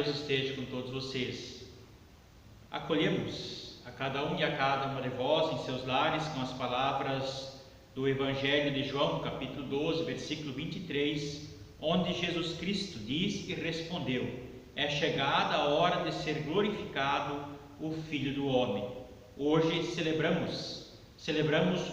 Deus esteja com todos vocês. Acolhemos a cada um e a cada uma de vós em seus lares com as palavras do Evangelho de João, capítulo 12, versículo 23, onde Jesus Cristo diz e respondeu: é chegada a hora de ser glorificado o Filho do Homem. Hoje celebramos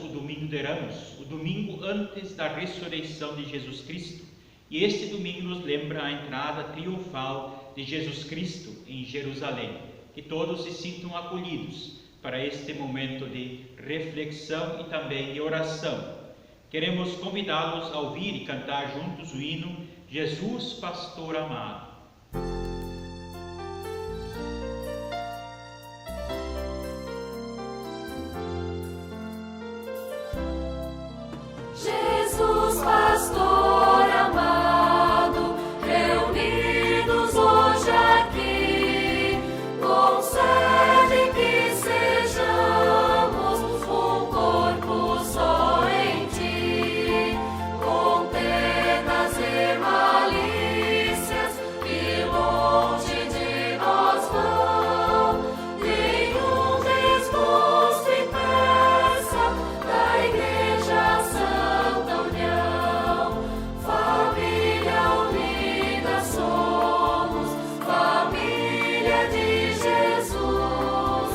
o Domingo de Ramos, o domingo antes da ressurreição de Jesus Cristo. E este domingo nos lembra a entrada triunfal de Jesus Cristo em Jerusalém. Que todos se sintam acolhidos para este momento de reflexão e também de oração. Queremos convidá-los a ouvir e cantar juntos o hino Jesus, Pastor Amado. Jesus, Pastor amado, reunidos hoje aqui, concede que sejamos um corpo só em ti, com penas e malícias que longe de nós vão, nenhum desgosto e peça da Igreja Santa União. Família unida somos, família de Jesus,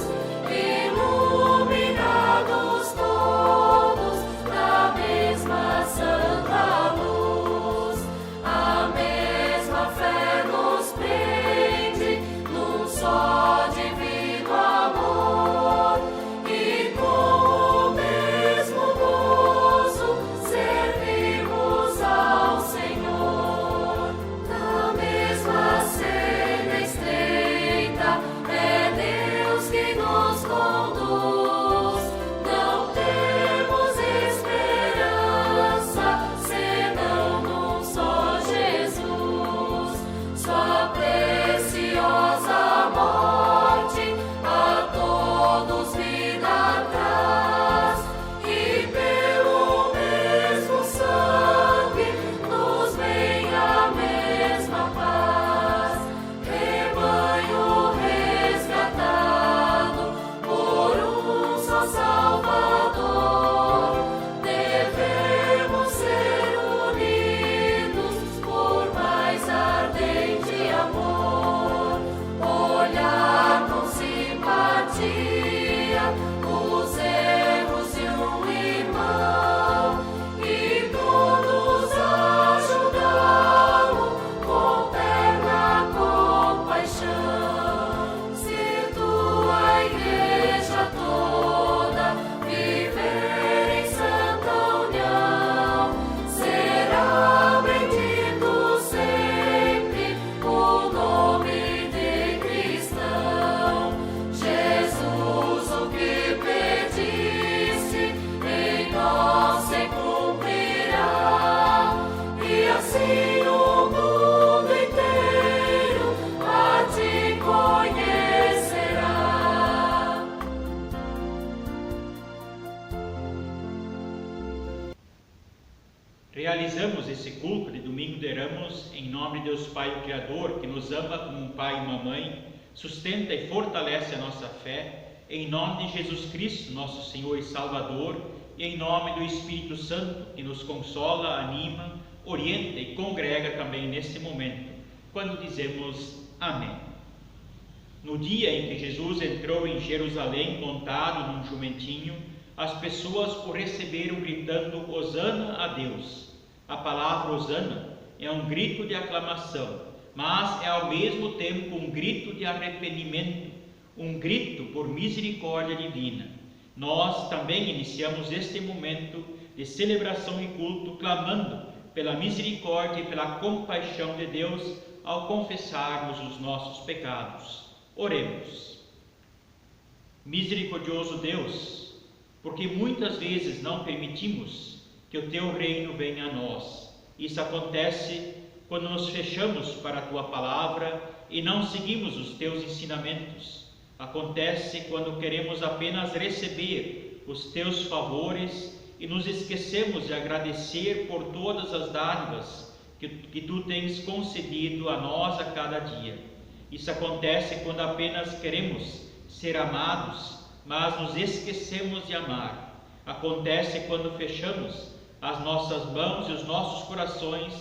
iluminados todos da mesma santa luz. A mesma fé nos prende num só divino amor, e com o mesmo gozo servimos ao Senhor. Na mesma senda estreita é Deus que nos conduz, não temos esperança senão num só Jesus. Sua preciosa morte a todos vida traz, e pelo mesmo sangue nos vem a mesma paz. Rebanho resgatado por um só Salvador, devemos ser unidos por mais ardente amor, olhar com simpatia os erros de um irmão e todos ajudá-lo com terna compaixão. Se tua Igreja toda viver em santa união, será bendito sempre o nome de cristão. Jesus, o que pediste em nós se cumprirá, e assim o mundo inteiro a ti conhecerá. Realizamos esse culto de Domingo de Ramos em nome de Deus Pai, o Criador, que nos ama como um pai e uma mãe, sustenta e fortalece a nossa fé, em nome de Jesus Cristo, nosso Senhor e Salvador, e em nome do Espírito Santo, que nos consola, anima, orienta e congrega também neste momento, quando dizemos Amém. No dia em que Jesus entrou em Jerusalém montado num jumentinho, as pessoas o receberam gritando Hosana a Deus. A palavra Hosana é um grito de aclamação, mas é ao mesmo tempo um grito de arrependimento, um grito por misericórdia divina. Nós também iniciamos este momento de celebração e culto clamando pela misericórdia e pela compaixão de Deus ao confessarmos os nossos pecados. Oremos. Misericordioso Deus, porque muitas vezes não permitimos que o Teu reino venha a nós. Isso acontece quando nos fechamos para a Tua palavra e não seguimos os Teus ensinamentos. Acontece quando queremos apenas receber os Teus favores e nos esquecemos de agradecer por todas as dádivas que Tu tens concedido a nós a cada dia. Isso acontece quando apenas queremos ser amados, mas nos esquecemos de amar. Acontece quando fechamos as nossas mãos e os nossos corações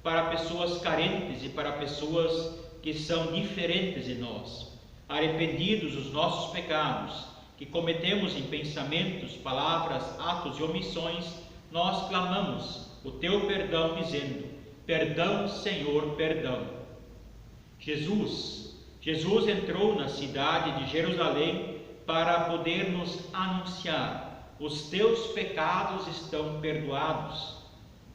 para pessoas carentes e para pessoas que são diferentes de nós. Arrependidos dos nossos pecados que cometemos em pensamentos, palavras, atos e omissões, nós clamamos o teu perdão, dizendo: perdão, Senhor, perdão. Jesus entrou na cidade de Jerusalém para poder nos anunciar: os teus pecados estão perdoados.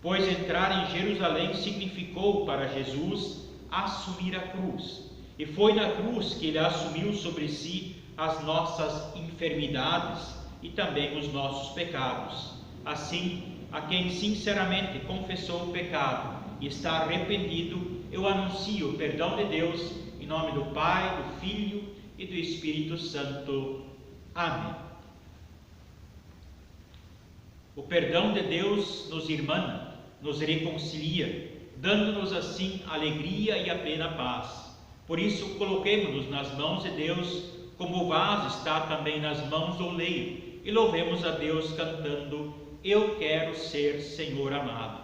Pois entrar em Jerusalém significou para Jesus assumir a cruz. E foi na cruz que ele assumiu sobre si as nossas enfermidades e também os nossos pecados. Assim, a quem sinceramente confessou o pecado e está arrependido, eu anuncio o perdão de Deus, em nome do Pai, do Filho e do Espírito Santo. Amém. O perdão de Deus nos irmana, nos reconcilia, dando-nos assim alegria e a plena paz. Por isso, coloquemo-nos nas mãos de Deus, como o vaso está também nas mãos do oleiro, e louvemos a Deus cantando: eu quero ser Senhor amado.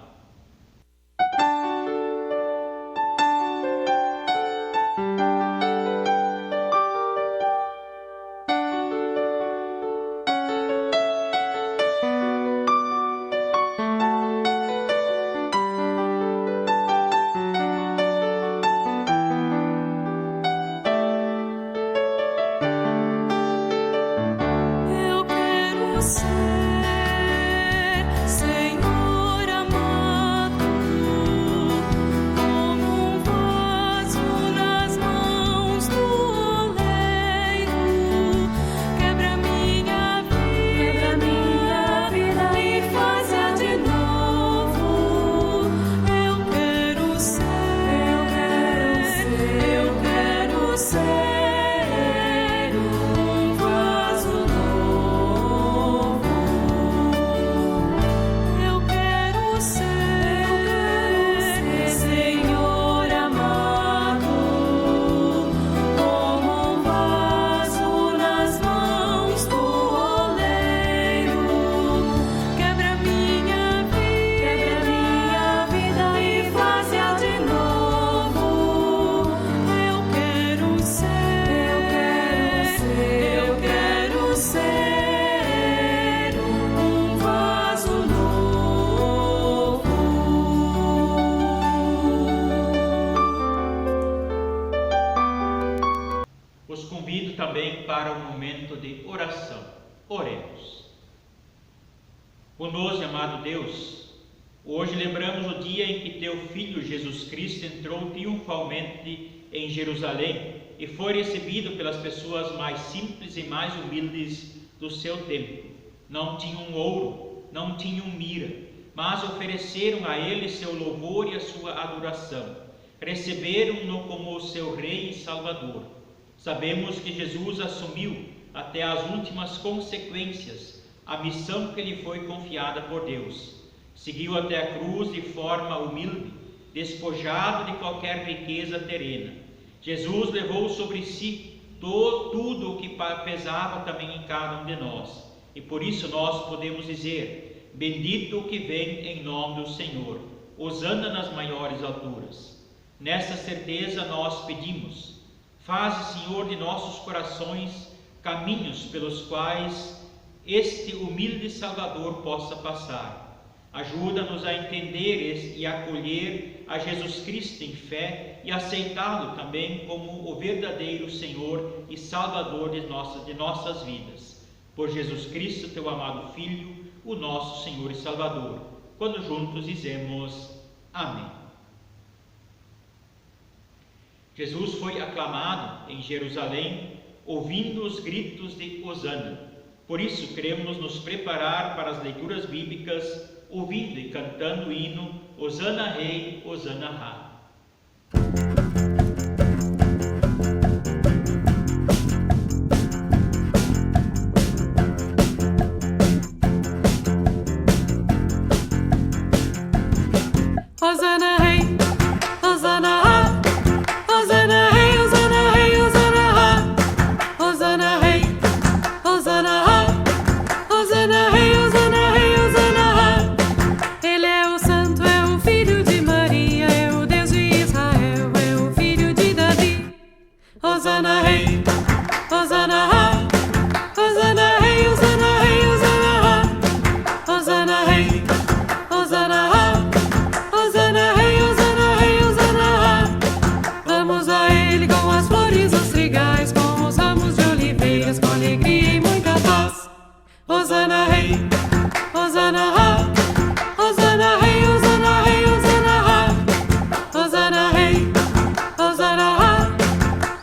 Também para o momento de oração. Oremos. Bondoso e amado Deus, hoje lembramos o dia em que teu Filho Jesus Cristo entrou triunfalmente em Jerusalém e foi recebido pelas pessoas mais simples e mais humildes do seu tempo. Não tinham ouro, não tinham mira, mas ofereceram a ele seu louvor e a sua adoração. Receberam-no como o seu Rei e Salvador. Sabemos que Jesus assumiu até as últimas consequências a missão que lhe foi confiada por Deus. Seguiu até a cruz de forma humilde, despojado de qualquer riqueza terrena. Jesus levou sobre si tudo o que pesava também em cada um de nós. E por isso nós podemos dizer: bendito o que vem em nome do Senhor, hosana nas maiores alturas. Nessa certeza nós pedimos: faze, Senhor, de nossos corações caminhos pelos quais este humilde Salvador possa passar. Ajuda-nos a entender e acolher a Jesus Cristo em fé e aceitá-lo também como o verdadeiro Senhor e Salvador de nossas vidas. Por Jesus Cristo, teu amado Filho, o nosso Senhor e Salvador. Quando juntos dizemos amém. Jesus foi aclamado em Jerusalém, ouvindo os gritos de hosana. Por isso, queremos nos preparar para as leituras bíblicas, ouvindo e cantando o hino Hosana Rei, Hosana Ra. Hosana Rei, Hosana Ra, Hosana Rei, Hosana Hosanna hey, Hosanna ha, Hosanna hey, Hosanna hey, Hosanna ha, Hosanna hey, Hosanna ha,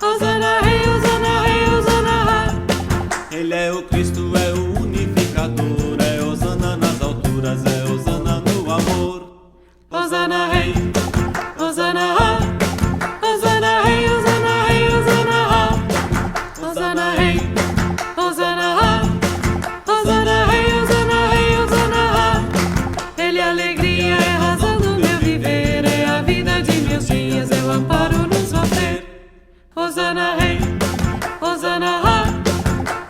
Hosanna hey, Hosanna hey, Hosanna ha. Ele é o Cristo, é o unificador, é Hosanna nas alturas, é Hosanna no amor. Hosanna hey, Hosanna ha, Hosanna hey, Hosanna hey, Hosanna ha, Hosanna hey, Hosanna ha, Hosanna hey, Hosanna hey, Hosanna ha. Ele é a alegria, é a razão do meu viver, é a vida de meus dias, é o amparo no sofrer. Hosanna hey, Hosanna ha,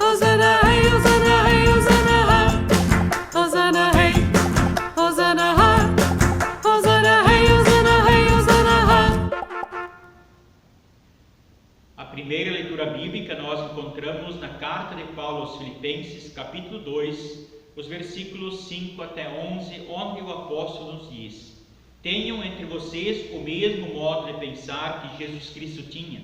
Hosanna hey, Hosanna hey, Hosanna ha, Hosanna hey, Hosanna ha, Hosanna hey, Hosanna hey, Hosanna ha. A primeira leitura bíblica nós encontramos na carta de Paulo aos Filipenses, capítulo 2, os versículos 5 até 11, onde o apóstolo nos diz: tenham entre vocês o mesmo modo de pensar que Jesus Cristo tinha.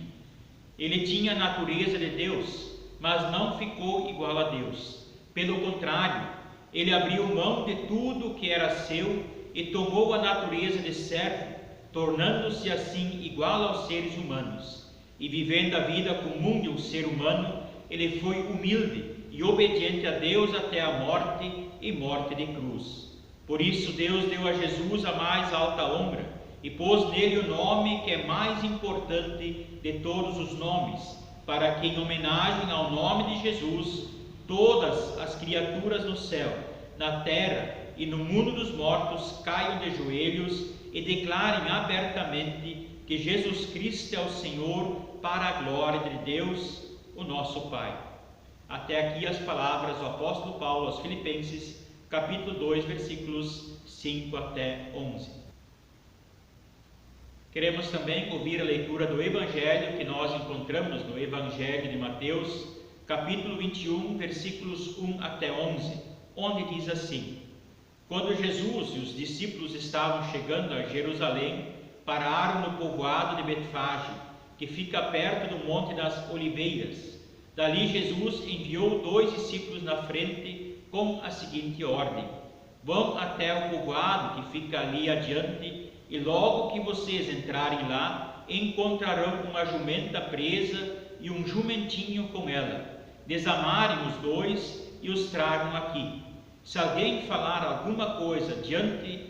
Ele tinha a natureza de Deus, mas não ficou igual a Deus. Pelo contrário, ele abriu mão de tudo que era seu e tomou a natureza de servo, tornando-se assim igual aos seres humanos. E vivendo a vida comum de um ser humano, ele foi humilde e obediente a Deus até a morte e morte de cruz. Por isso Deus deu a Jesus a mais alta honra e pôs nele o nome que é mais importante de todos os nomes, para que, em homenagem ao nome de Jesus, todas as criaturas no céu, na terra e no mundo dos mortos caiam de joelhos e declarem abertamente que Jesus Cristo é o Senhor, para a glória de Deus, o nosso Pai. Até aqui as palavras do apóstolo Paulo aos Filipenses, capítulo 2, versículos 5 até 11. Queremos também ouvir a leitura do Evangelho que nós encontramos no Evangelho de Mateus, capítulo 21, versículos 1 até 11, onde diz assim: quando Jesus e os discípulos estavam chegando a Jerusalém, pararam no povoado de Betfage, que fica perto do Monte das Oliveiras. Dali Jesus enviou 2 discípulos na frente com a seguinte ordem: vão até o povoado que fica ali adiante, e logo que vocês entrarem lá, encontrarão uma jumenta presa e um jumentinho com ela. Desamarem os 2 e os tragam aqui. Se alguém falar alguma coisa adiante,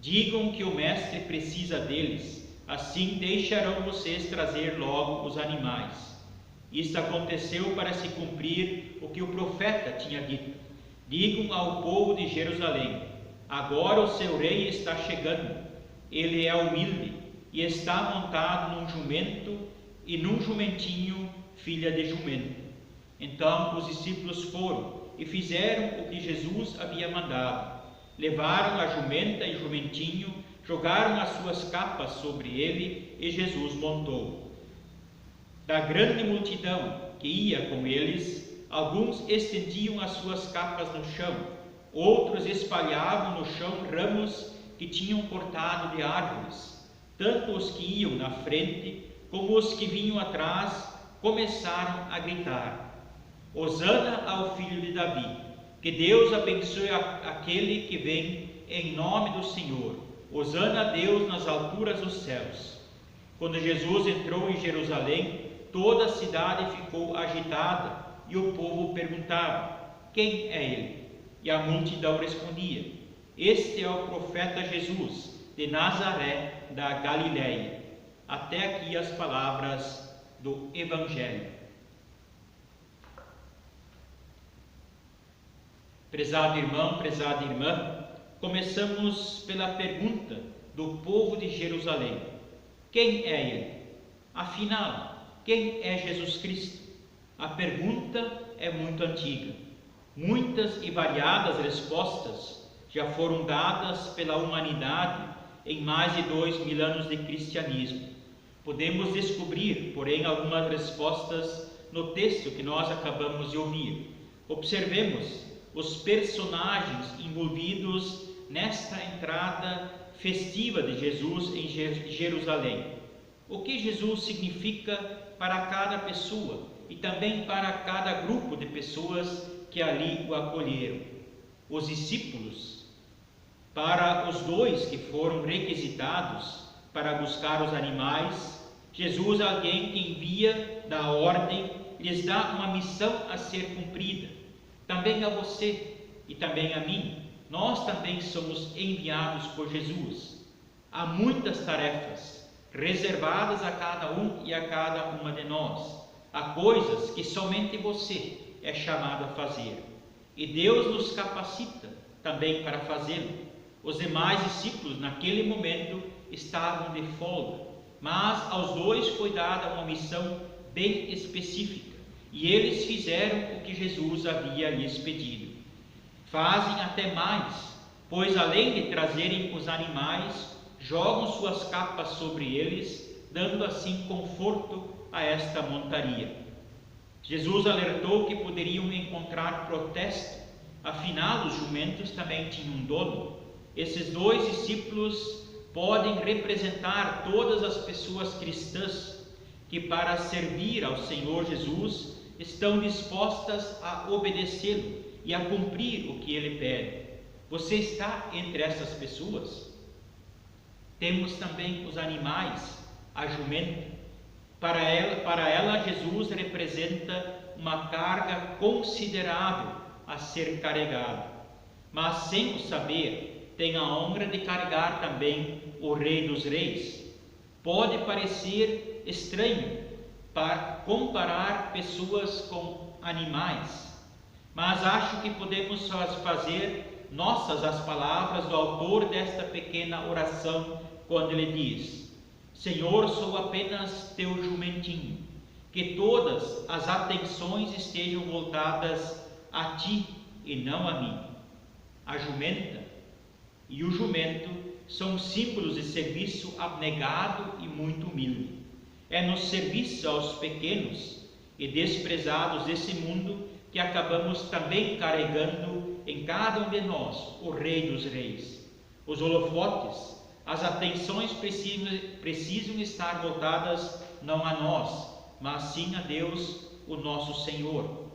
digam que o mestre precisa deles. Assim deixarão vocês trazer logo os animais. Isto aconteceu para se cumprir o que o profeta tinha dito: digam ao povo de Jerusalém: agora o seu rei está chegando. Ele é humilde e está montado num jumento e num jumentinho, filha de jumento. Então os discípulos foram e fizeram o que Jesus havia mandado. Levaram a jumenta e o jumentinho, jogaram as suas capas sobre ele e Jesus montou. Da grande multidão que ia com eles, alguns estendiam as suas capas no chão, outros espalhavam no chão ramos que tinham cortado de árvores. Tanto os que iam na frente como os que vinham atrás começaram a gritar: Hosana ao filho de Davi, que Deus abençoe aquele que vem em nome do Senhor. Hosana a Deus nas alturas dos céus. Quando Jesus entrou em Jerusalém, toda a cidade ficou agitada e o povo perguntava: quem é ele? E a multidão respondia: este é o profeta Jesus, de Nazaré da Galileia. Até aqui as palavras do Evangelho. Prezado irmão, prezada irmã, começamos pela pergunta do povo de Jerusalém: quem é ele? Afinal, quem é Jesus Cristo? A pergunta é muito antiga. Muitas e variadas respostas já foram dadas pela humanidade em mais de 2000 anos de cristianismo. Podemos descobrir, porém, algumas respostas no texto que nós acabamos de ouvir. Observemos os personagens envolvidos nesta entrada festiva de Jesus em Jerusalém. O que Jesus significa para cada pessoa e também para cada grupo de pessoas que que ali o acolheram. Os discípulos, para os 2 que foram requisitados para buscar os animais, Jesus, alguém que envia, dá ordem, lhes dá uma missão a ser cumprida. Também a você e também a mim. Nós também somos enviados por Jesus. Há muitas tarefas reservadas a cada um e a cada uma de nós. Há coisas que somente você é chamado a fazer. E Deus nos capacita também para fazê-lo. Os demais discípulos, naquele momento, estavam de folga, mas aos 2 foi dada uma missão bem específica, e eles fizeram o que Jesus havia lhes pedido. Fazem até mais, pois além de trazerem os animais, jogam suas capas sobre eles, dando assim conforto a esta montaria. Jesus alertou que poderiam encontrar protesto, afinal os jumentos também tinham um dono. Esses 2 discípulos podem representar todas as pessoas cristãs que, para servir ao Senhor Jesus, estão dispostas a obedecê-lo e a cumprir o que ele pede. Você está entre essas pessoas? Temos também os animais, a jumenta. Para ela, Jesus representa uma carga considerável a ser carregada, mas sem o saber, tem a honra de carregar também o Rei dos Reis. Pode parecer estranho para comparar pessoas com animais, mas acho que podemos fazer nossas as palavras do autor desta pequena oração, quando ele diz: Senhor, sou apenas teu jumentinho, que todas as atenções estejam voltadas a ti e não a mim. A jumenta e o jumento são símbolos de serviço abnegado e muito humilde. É no serviço aos pequenos e desprezados desse mundo que acabamos também carregando em cada um de nós o Rei dos Reis. Os holofotes, as atenções precisam estar voltadas não a nós, mas sim a Deus, o nosso Senhor.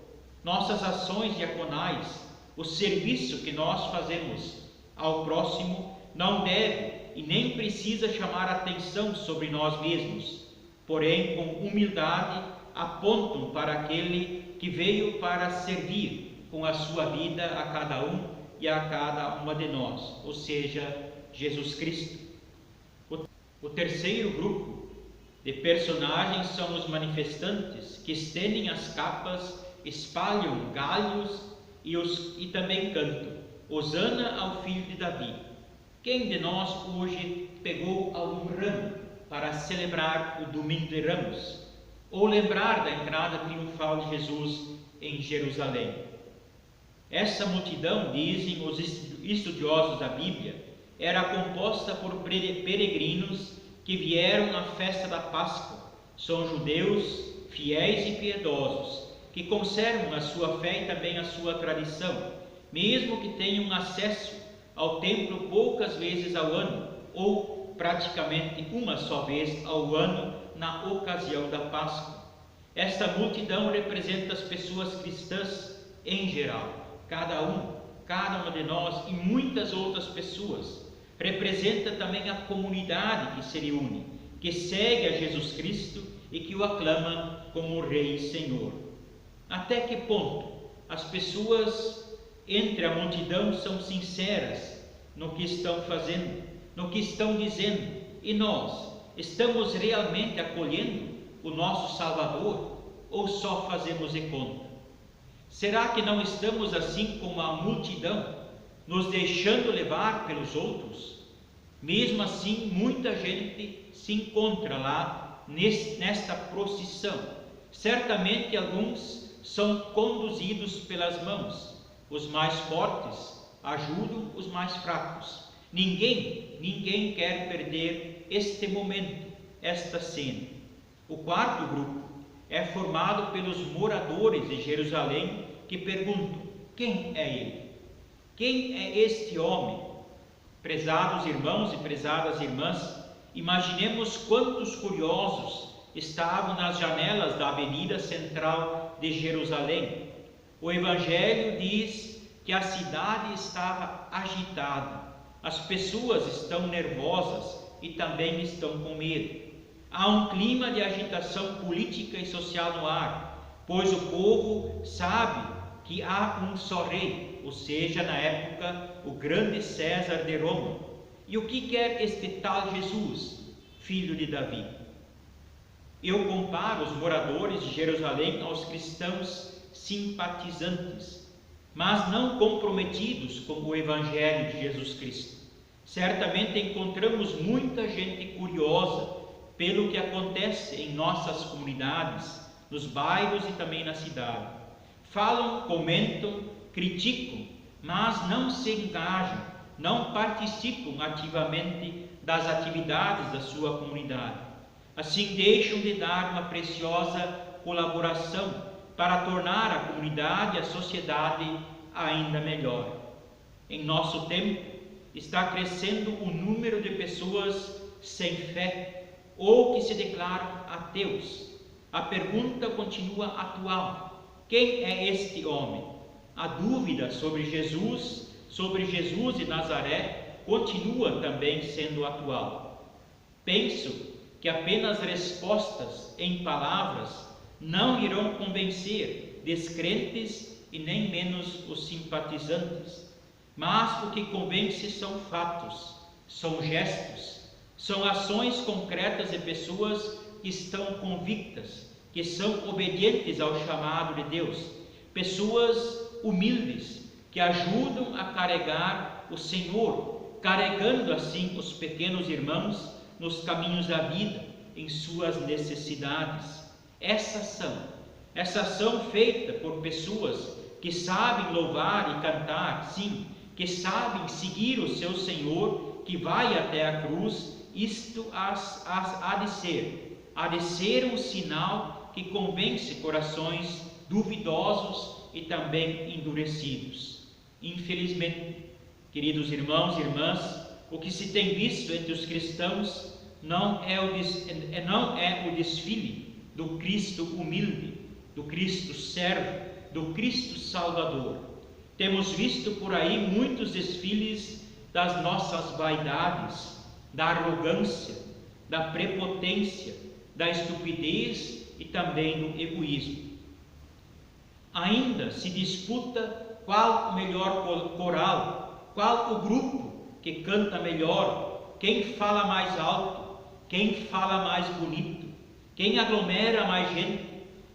Nossas ações diaconais, o serviço que nós fazemos ao próximo, não deve e nem precisa chamar atenção sobre nós mesmos, porém com humildade apontam para aquele que veio para servir com a sua vida a cada um e a cada uma de nós, ou seja, Jesus Cristo. O terceiro grupo de personagens são os manifestantes, que estendem as capas, espalham galhos e também cantam: Hosana ao filho de Davi. Quem de nós hoje pegou algum ramo para celebrar o Domingo de Ramos, ou lembrar da entrada triunfal de Jesus em Jerusalém? Essa multidão, dizem os estudiosos da Bíblia, era composta por peregrinos que vieram à festa da Páscoa. São judeus, fiéis e piedosos, que conservam a sua fé e também a sua tradição, mesmo que tenham acesso ao templo poucas vezes ao ano, ou praticamente uma só vez ao ano na ocasião da Páscoa. Esta multidão representa as pessoas cristãs em geral, cada uma de nós e muitas outras pessoas. Representa também a comunidade que se reúne, que segue a Jesus Cristo e que o aclama como Rei e Senhor. Até que ponto as pessoas entre a multidão são sinceras no que estão fazendo, no que estão dizendo, e nós estamos realmente acolhendo o nosso Salvador ou só fazemos de conta? Será que não estamos assim como a multidão, nos deixando levar pelos outros? Mesmo assim, muita gente se encontra lá nesta procissão. Certamente alguns são conduzidos pelas mãos. Os mais fortes ajudam os mais fracos. Ninguém quer perder este momento, esta cena. O quarto grupo é formado pelos moradores de Jerusalém, que perguntam: quem é ele? Quem é este homem? Prezados irmãos e prezadas irmãs, imaginemos quantos curiosos estavam nas janelas da avenida central de Jerusalém. O Evangelho diz que a cidade estava agitada, as pessoas estão nervosas e também estão com medo. Há um clima de agitação política e social no ar, pois o povo sabe que há um só rei, ou seja, na época, o grande César de Roma. E o que quer este tal Jesus, filho de Davi? Eu comparo os moradores de Jerusalém aos cristãos simpatizantes, mas não comprometidos com o Evangelho de Jesus Cristo. Certamente encontramos muita gente curiosa pelo que acontece em nossas comunidades, nos bairros e também na cidade. Falam, comentam, criticam, mas não se engajam, não participam ativamente das atividades da sua comunidade. Assim deixam de dar uma preciosa colaboração para tornar a comunidade e a sociedade ainda melhor. Em nosso tempo, está crescendo o número de pessoas sem fé ou que se declaram ateus. A pergunta continua atual: quem é este homem? A dúvida sobre Jesus de Nazaré continua também sendo atual. Penso que apenas respostas em palavras não irão convencer descrentes e nem menos os simpatizantes. Mas o que convence são fatos, são gestos, são ações concretas de pessoas que estão convictas, que são obedientes ao chamado de Deus, pessoas humildes que ajudam a carregar o Senhor, carregando assim os pequenos irmãos nos caminhos da vida, em suas necessidades. Essa ação feita por pessoas que sabem louvar e cantar, sim, que sabem seguir o seu Senhor, que vai até a cruz, isto há de ser um sinal que convence corações duvidosos e também endurecidos. Infelizmente, queridos irmãos e irmãs, o que se tem visto entre os cristãos não é o desfile do Cristo humilde, do Cristo servo, do Cristo Salvador. Temos visto por aí muitos desfiles das nossas vaidades, da arrogância, da prepotência, da estupidez e também do egoísmo. Ainda se disputa qual o melhor coral, qual o grupo que canta melhor, quem fala mais alto, quem fala mais bonito, quem aglomera mais gente.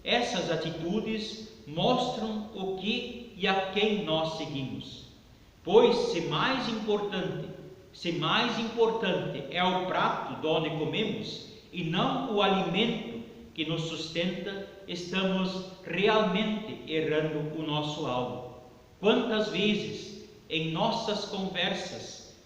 Essas atitudes mostram o que e a quem nós seguimos. Pois se mais importante é o prato de onde comemos e não o alimento que nos sustenta, estamos realmente errando o nosso alvo. Quantas vezes em nossas conversas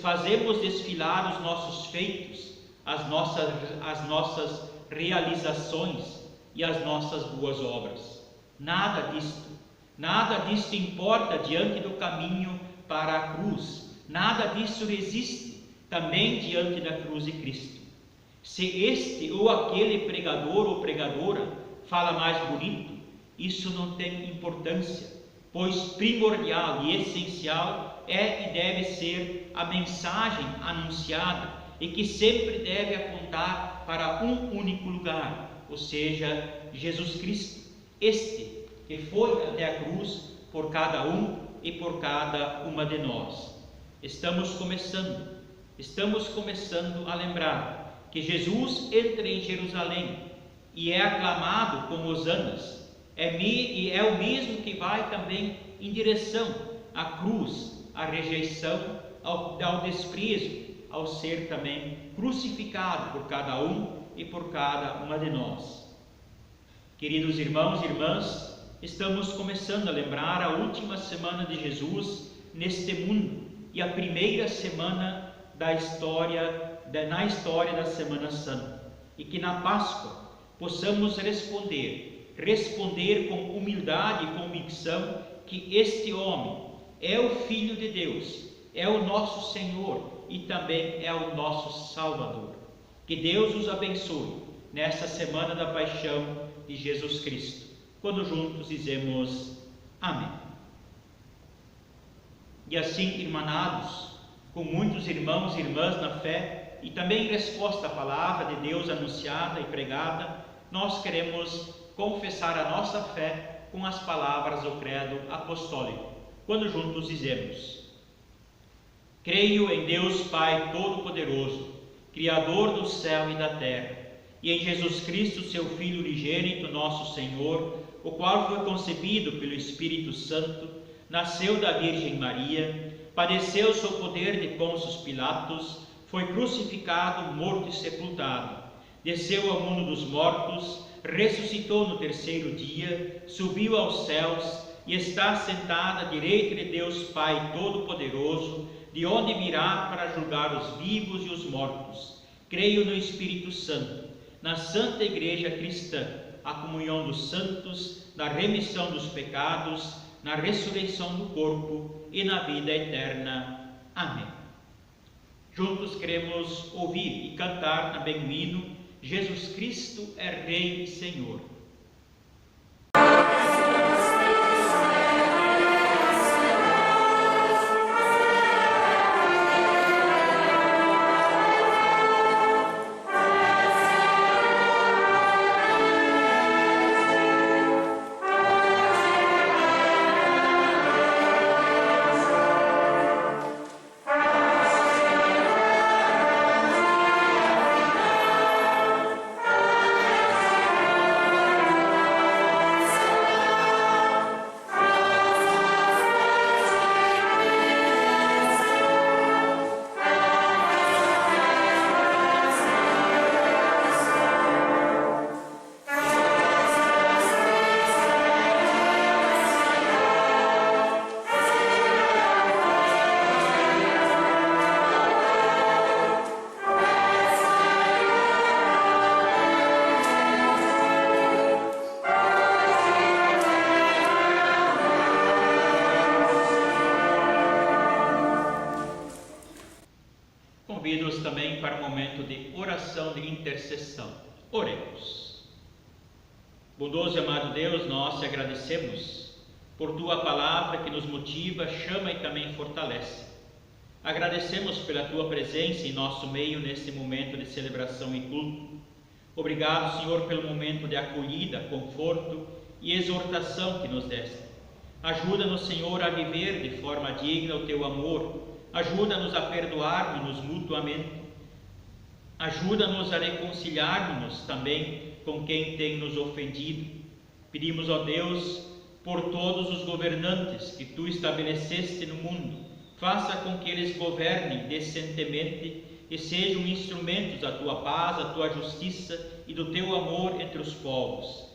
fazemos desfilar os nossos feitos, as nossas realizações e as nossas boas obras. Nada disto importa diante do caminho para a cruz. Nada disso resiste também diante da cruz de Cristo. Se este ou aquele pregador ou pregadora fala mais bonito, isso não tem importância, pois primordial e essencial é e deve ser a mensagem anunciada e que sempre deve apontar para um único lugar, ou seja, Jesus Cristo, este que foi até a cruz por cada um e por cada uma de nós. Estamos começando a lembrar que Jesus entra em Jerusalém e é aclamado com hosanas, e é o mesmo que vai também em direção à cruz, à rejeição, ao desprezo, ao ser também crucificado por cada um e por cada uma de nós. Queridos irmãos e irmãs, estamos começando a lembrar a última semana de Jesus neste mundo e a primeira semana na história da Semana Santa, e que na Páscoa possamos responder com humildade e convicção que este homem é o Filho de Deus, é o nosso Senhor e também é o nosso Salvador. Que Deus os abençoe nesta semana da paixão de Jesus Cristo, quando juntos dizemos Amém. E assim, irmanados, com muitos irmãos e irmãs na fé, e também em resposta à palavra de Deus anunciada e pregada, nós queremos confessar a nossa fé com as palavras do credo apostólico, quando juntos dizemos: creio em Deus Pai Todo-Poderoso, Criador do céu e da terra, e em Jesus Cristo, seu Filho unigênito, nosso Senhor, o qual foi concebido pelo Espírito Santo, nasceu da Virgem Maria, padeceu sob o poder de Pôncio Pilatos, foi crucificado, morto e sepultado, desceu ao mundo dos mortos, ressuscitou no terceiro dia, subiu aos céus e está sentado à direita de Deus Pai Todo-Poderoso, de onde virá para julgar os vivos e os mortos. Creio no Espírito Santo, na Santa Igreja Cristã, a comunhão dos santos, na remissão dos pecados, na ressurreição do corpo e na vida eterna. Amém. Juntos queremos ouvir e cantar também o hino Jesus Cristo é Rei e Senhor. Convido-os também para um momento de oração de intercessão. Oremos. Bondoso e amado Deus, nós te agradecemos por tua palavra que nos motiva, chama e também fortalece. Agradecemos pela tua presença em nosso meio neste momento de celebração e culto. Obrigado, Senhor, pelo momento de acolhida, conforto e exortação que nos deste. Ajuda-nos, Senhor, a viver de forma digna o teu amor. Ajuda-nos a perdoar-nos mutuamente. Ajuda-nos a reconciliar-nos também com quem tem nos ofendido. Pedimos, ó Deus, por todos os governantes que tu estabeleceste no mundo, faça com que eles governem decentemente e sejam instrumentos da tua paz, da tua justiça e do teu amor entre os povos.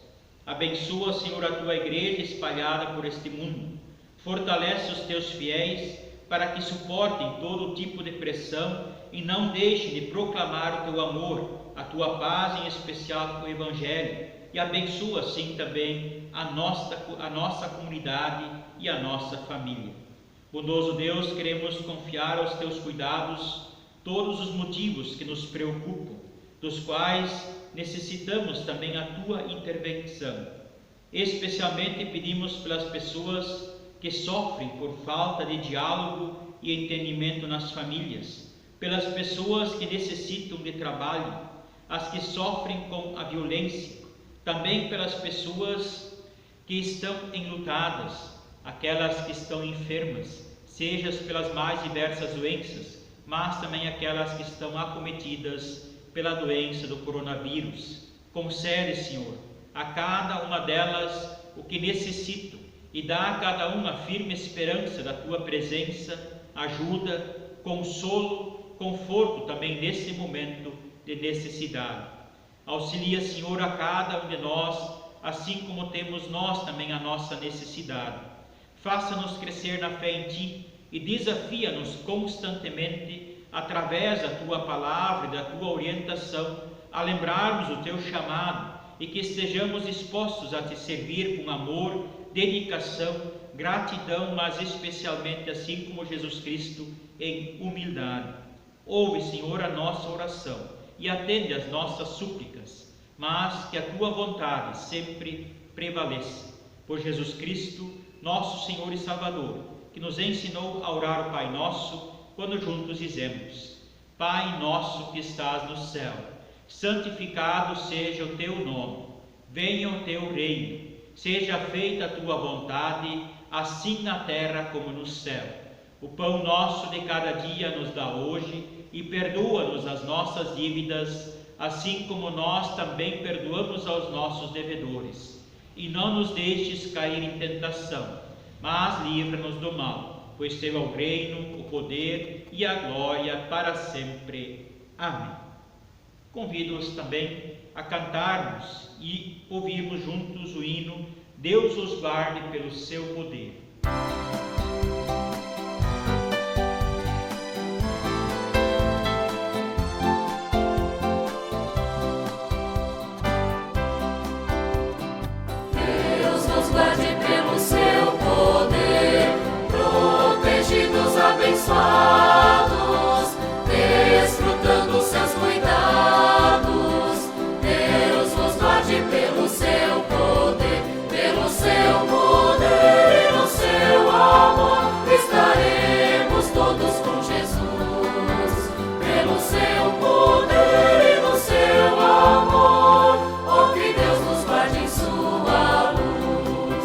Abençoa, Senhor, a tua igreja espalhada por este mundo. Fortalece os teus fiéis para que suportem todo tipo de pressão e não deixem de proclamar o teu amor, a tua paz, em especial com o Evangelho, e abençoa assim também a nossa comunidade e a nossa família. Bondoso Deus, queremos confiar aos teus cuidados todos os motivos que nos preocupam, dos quais necessitamos também a tua intervenção. Especialmente pedimos pelas pessoas que sofrem por falta de diálogo e entendimento nas famílias, pelas pessoas que necessitam de trabalho, as que sofrem com a violência, também pelas pessoas que estão enlutadas, aquelas que estão enfermas, seja pelas mais diversas doenças, mas também aquelas que estão acometidas pela doença do coronavírus. Concede, Senhor, a cada uma delas o que necessitam, e dá a cada um a firme esperança da tua presença, ajuda, consolo, conforto também nesse momento de necessidade. Auxilia, Senhor, a cada um de nós, assim como temos nós também a nossa necessidade. Faça-nos crescer na fé em ti e desafia-nos constantemente, através da tua palavra e da tua orientação, a lembrarmos o teu chamado e que estejamos dispostos a te servir com amor, dedicação, gratidão, mas especialmente assim como Jesus Cristo, em humildade. Ouve, Senhor, a nossa oração e atende às nossas súplicas, mas que a tua vontade sempre prevaleça. Por Jesus Cristo, nosso Senhor e Salvador, que nos ensinou a orar o Pai Nosso, quando juntos dizemos: Pai nosso que estás no céu, santificado seja o teu nome, venha o teu reino, seja feita a tua vontade, assim na terra como no céu. O pão nosso de cada dia nos dá hoje, e perdoa-nos as nossas dívidas, assim como nós também perdoamos aos nossos devedores. E não nos deixes cair em tentação, mas livra-nos do mal, pois teu é o reino, o poder e a glória para sempre. Amém. Convido-os também a cantarmos e ouvirmos juntos o hino Deus os guarde pelo seu poder. Deus nos guarde pelo seu poder, protegidos, abençoados, desfrutando seus cuidados. Deus nos guarde pelo seu poder, pelo seu poder e no seu amor, estaremos todos com Jesus. Pelo seu poder e no seu amor, oh, que Deus nos guarde em sua luz.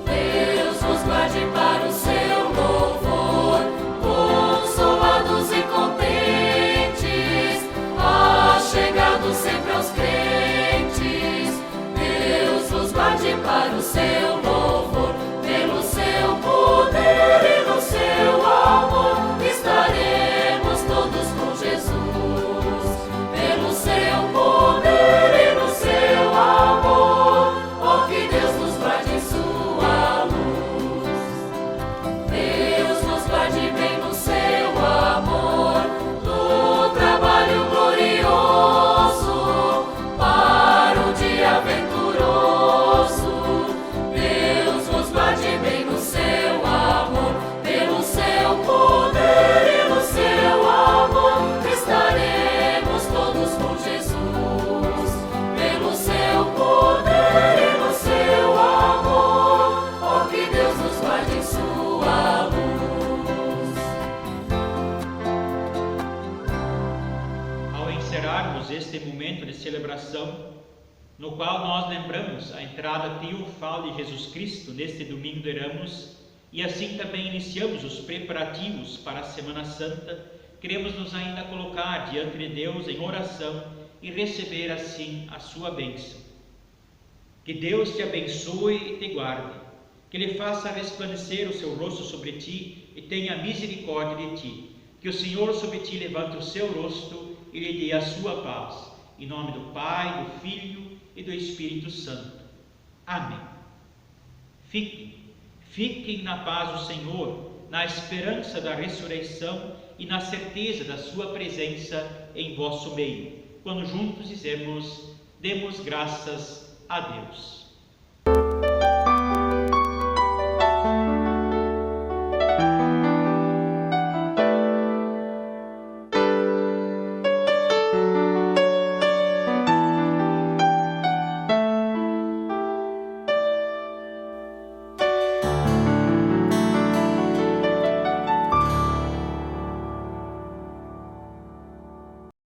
Deus nos guarde para o seu louvor, consolados e contentes, achegados sempre aos crentes. Deus nos guarde para o seu louvor, pelo seu poder e no seu amor, estaremos todos com Jesus. Pelo seu poder e no seu amor, oh, que Deus nos guarde em sua luz. Deus nos guarde bem no seu amor, no trabalho glorioso, para o dia venturoso. Deus nos guarde bem no seu amor, pelo seu poder e no seu amor, estaremos todos com Jesus. Pelo seu poder e no seu amor, oh, que Deus nos guarde em sua luz. Ao encerrarmos este momento de celebração, no qual nós lembramos a entrada triunfal de Jesus Cristo neste domingo de Ramos, e assim também iniciamos os preparativos para a Semana Santa, queremos nos ainda colocar diante de Deus em oração e receber assim a sua bênção. Que Deus te abençoe e te guarde, que Ele faça resplandecer o seu rosto sobre ti e tenha misericórdia de ti, que o Senhor sobre ti levante o seu rosto e lhe dê a sua paz. Em nome do Pai, do Filho e do Espírito Santo. Amém. Fiquem na paz do Senhor, na esperança da ressurreição e na certeza da sua presença em vosso meio. Quando juntos dizemos: demos graças a Deus.